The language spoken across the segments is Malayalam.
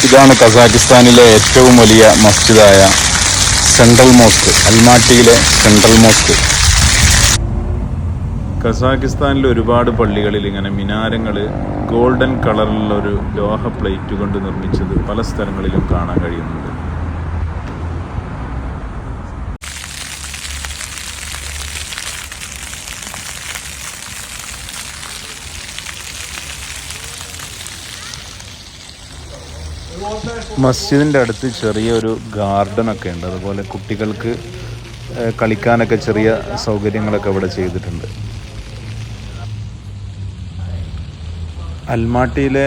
ഇതാണ് കസാഖിസ്ഥാനിലെ ഏറ്റവും വലിയ മസ്ജിദായ സെൻട്രൽ മോസ്ക്, അൽമാട്ടിയിലെ സെൻട്രൽ മോസ്ക്. കസാഖിസ്ഥാനിലെ ഒരുപാട് പള്ളികളിൽ ഇങ്ങനെ മിനാരങ്ങൾ ഗോൾഡൻ കളറിലുള്ള ഒരു ലോഹ പ്ലേറ്റ് കൊണ്ട് നിർമ്മിച്ചത് പല സ്ഥലങ്ങളിലും കാണാൻ കഴിയുന്നുണ്ട്. മസ്ജിദിൻ്റെ അടുത്ത് ചെറിയൊരു ഗാർഡനൊക്കെ ഉണ്ട്. അതുപോലെ കുട്ടികൾക്ക് കളിക്കാനൊക്കെ ചെറിയ സൗകര്യങ്ങളൊക്കെ ഇവിടെ ചെയ്തിട്ടുണ്ട്. അൽമാട്ടിയിലെ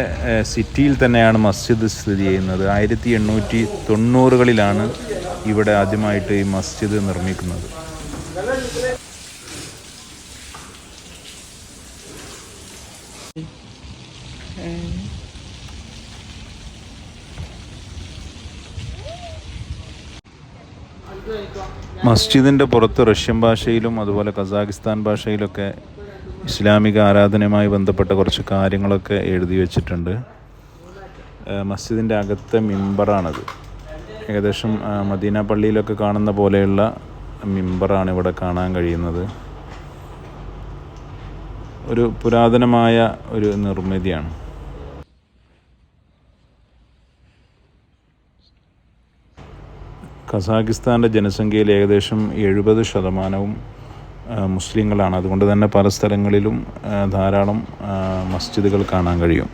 സിറ്റിയിൽ തന്നെയാണ് മസ്ജിദ് സ്ഥിതി ചെയ്യുന്നത്. 1890കളിലാണ് ഇവിടെ ആദ്യമായിട്ട് ഈ മസ്ജിദ് നിർമ്മിക്കുന്നത്. മസ്ജിദിൻ്റെ പുറത്ത് റഷ്യൻ ഭാഷയിലും അതുപോലെ കസാഖിസ്ഥാൻ ഭാഷയിലൊക്കെ ഇസ്ലാമിക ആരാധനയുമായി ബന്ധപ്പെട്ട കുറച്ച് കാര്യങ്ങളൊക്കെ എഴുതി വച്ചിട്ടുണ്ട്. മസ്ജിദിൻ്റെ അകത്തെ മിമ്പറാണത്. ഏകദേശം മദീന പള്ളിയിലൊക്കെ കാണുന്ന പോലെയുള്ള മിമ്പറാണ് ഇവിടെ കാണാൻ കഴിയുന്നത്. ഒരു പുരാതനമായ ഒരു നിർമ്മിതിയാണ്. കസാഖിസ്ഥാൻ്റെ ജനസംഖ്യയിൽ ഏകദേശം 70% മുസ്ലിങ്ങളാണ്. അതുകൊണ്ട് തന്നെ പല സ്ഥലങ്ങളിലും ധാരാളം മസ്ജിദുകൾ കാണാൻ കഴിയും.